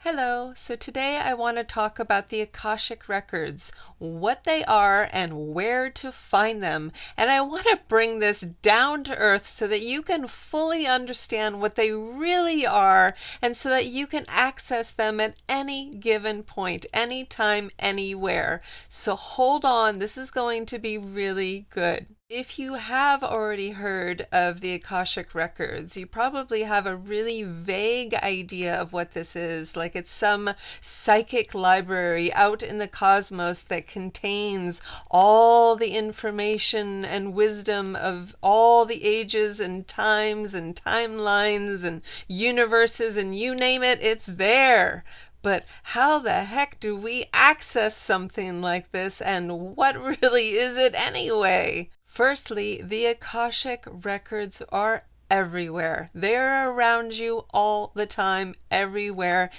Hello, so today I want to talk about the Akashic Records, what they are and where to find them. And I want to bring this down to earth so that you can fully understand what they really are and so that you can access them at any given point, anytime, anywhere. So hold on, this is going to be really good. If you have already heard of the Akashic Records, you probably have a really vague idea of what this is, like it's some psychic library out in the cosmos that contains all the information and wisdom of all the ages and times and timelines and universes and you name it, it's there. But how the heck do we access something like this, and what really is it anyway? Firstly, the Akashic Records are everywhere. They're around you all the time, everywhere,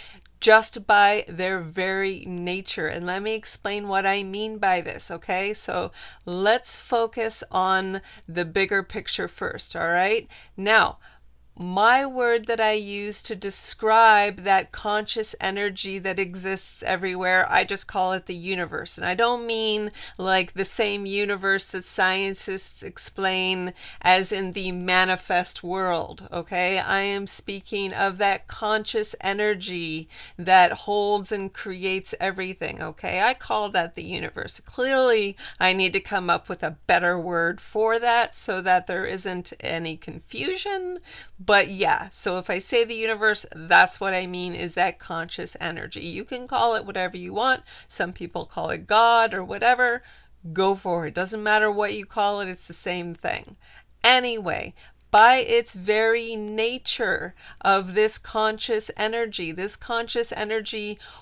just by their very nature. And let me explain what I mean by this, okay? So let's focus on the bigger picture first, all right? Now, my word that I use to describe that conscious energy that exists everywhere, I just call it the universe. And I don't mean like the same universe that scientists explain as in the manifest world, okay? I am speaking of that conscious energy that holds and creates everything, okay? I call that the universe. Clearly, I need to come up with a better word for that so that there isn't any confusion. But yeah, so if I say the universe, that's what I mean, is that conscious energy. You can call it whatever you want. Some people call it God or whatever. Go for it. Doesn't matter what you call it, it's the same thing. Anyway, by its very nature of this conscious energy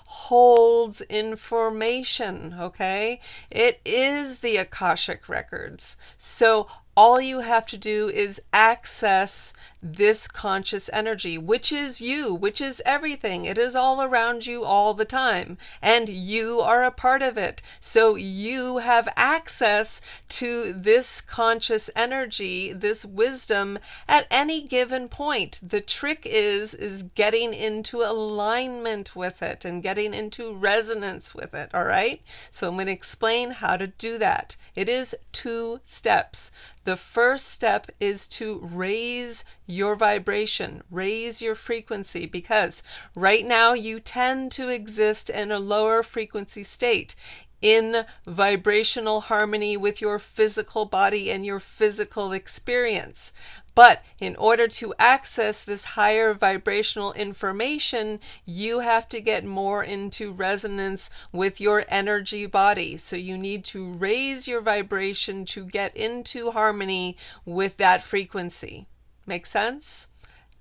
holds information, okay? It is the Akashic Records. So all you have to do is access this conscious energy, which is you, which is everything. It is all around you all the time, and you are a part of it. So you have access to this conscious energy, this wisdom at any given point. The trick is getting into alignment with it and getting into resonance with it, all right? So I'm going to explain how to do that. It is 2 steps. The first step is to raise your vibration, raise your frequency, because right now you tend to exist in a lower frequency state, in vibrational harmony with your physical body and your physical experience. But in order to access this higher vibrational information, you have to get more into resonance with your energy body. So you need to raise your vibration to get into harmony with that frequency. Make sense?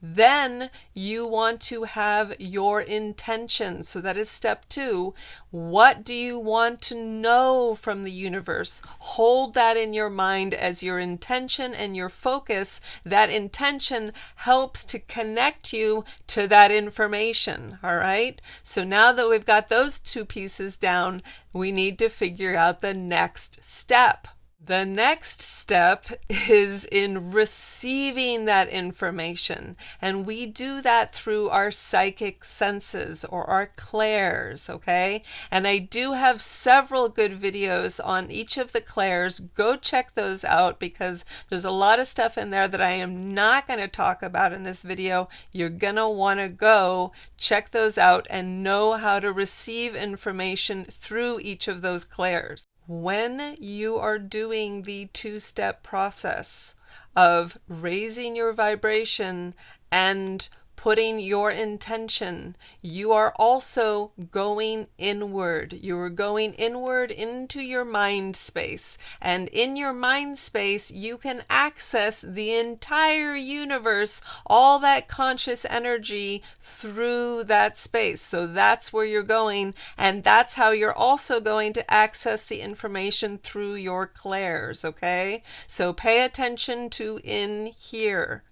Then you want to have your intention. So that is step 2. What do you want to know from the universe? Hold that in your mind as your intention and your focus. That intention helps to connect you to that information. All right. So now that we've got those 2 pieces down, we need to figure out the next step. The next step is in receiving that information, and we do that through our psychic senses or our clairs, okay? And I do have several good videos on each of the clairs. Go check those out because there's a lot of stuff in there that I am not going to talk about in this video. You're going to want to go check those out and know how to receive information through each of those clairs. When you are doing the 2-step process of raising your vibration and putting your intention, you are also going inward. You are going inward into your mind space. And in your mind space, you can access the entire universe, all that conscious energy through that space. So that's where you're going. And that's how you're also going to access the information through your clairs, okay? So pay attention to in here.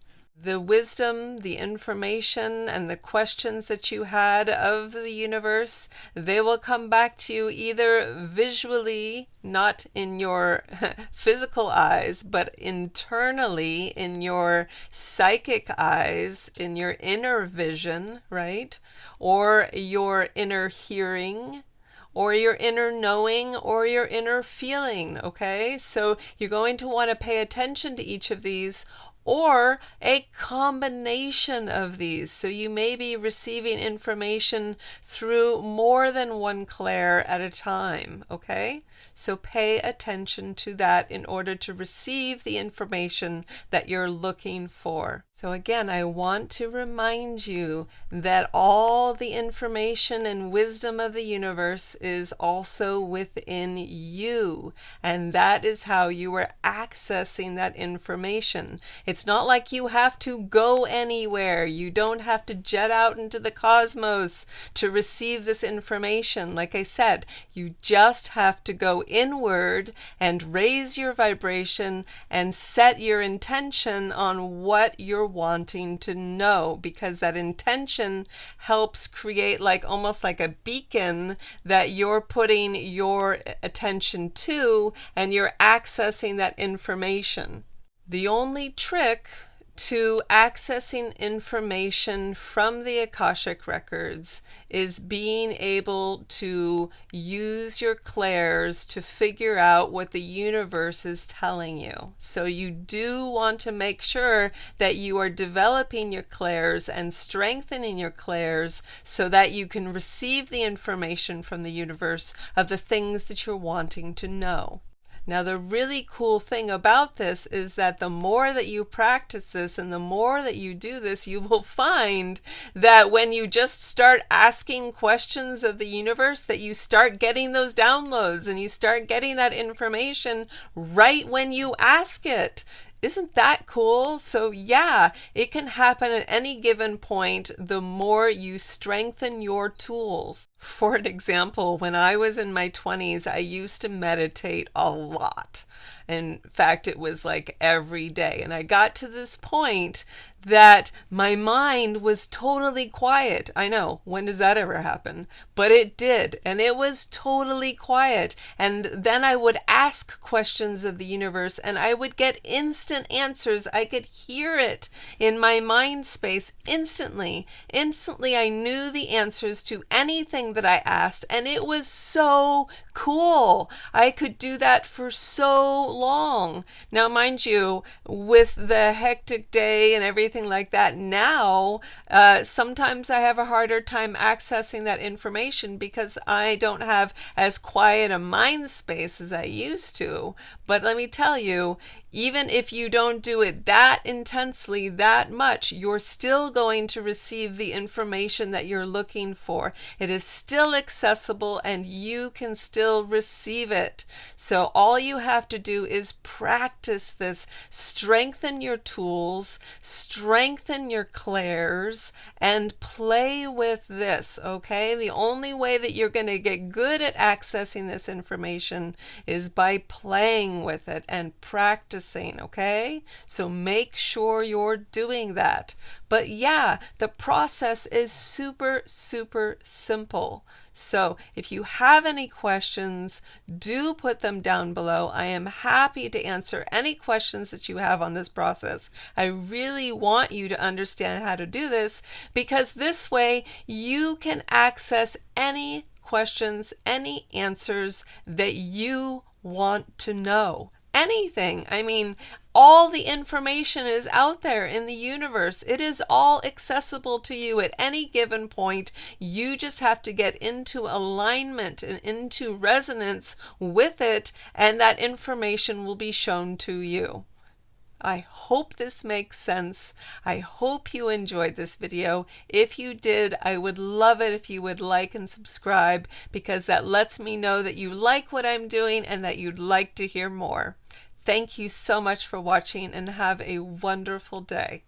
The wisdom, the information, and the questions that you had of the universe, they will come back to you either visually, not in your physical eyes, but internally in your psychic eyes, in your inner vision, right? Or your inner hearing, or your inner knowing, or your inner feeling, okay? So you're going to want to pay attention to each of these, or a combination of these. So you may be receiving information through more than one clair at a time, okay? So pay attention to that in order to receive the information that you're looking for. So again, I want to remind you that all the information and wisdom of the universe is also within you, and that is how you are accessing that information. It's not like you have to go anywhere. You don't have to jet out into the cosmos to receive this information. Like I said, you just have to go inward and raise your vibration and set your intention on what you're wanting to know, because that intention helps create like almost like a beacon that you're putting your attention to, and you're accessing that information. The only trick to accessing information from the Akashic Records is being able to use your clairs to figure out what the universe is telling you. So you do want to make sure that you are developing your clairs and strengthening your clairs so that you can receive the information from the universe of the things that you're wanting to know. Now, the really cool thing about this is that the more that you practice this and the more that you do this, you will find that when you just start asking questions of the universe, that you start getting those downloads and you start getting that information right when you ask it. Isn't that cool? So yeah, it can happen at any given point the more you strengthen your tools. For an example, when I was in my 20s, I used to meditate a lot. In fact, it was like every day. And I got to this point that my mind was totally quiet. I know, when does that ever happen? But it did, and it was totally quiet. And then I would ask questions of the universe, and I would get instant answers. I could hear it in my mind space instantly. Instantly, I knew the answers to anything that I asked, and it was so cool. I could do that for so long. Now, mind you, with the hectic day and everything like that now, sometimes I have a harder time accessing that information because I don't have as quiet a mind space as I used to. But let me tell you, even if you don't do it that intensely, that much, you're still going to receive the information that you're looking for. It is still accessible and you can still receive it. So all you have to do is practice this, strengthen your tools, strengthen your clairs, and play with this, okay? The only way that you're going to get good at accessing this information is by playing with it and practicing. Okay? So make sure you're doing that. But yeah, the process is super, super simple. So if you have any questions, do put them down below. I am happy to answer any questions that you have on this process. I really want you to understand how to do this, because this way you can access any questions, any answers that you want to know. Anything. I mean, all the information is out there in the universe. It is all accessible to you at any given point. You just have to get into alignment and into resonance with it, and that information will be shown to you. I hope this makes sense. I hope you enjoyed this video. If you did, I would love it if you would like and subscribe, because that lets me know that you like what I'm doing and that you'd like to hear more. Thank you so much for watching, and have a wonderful day.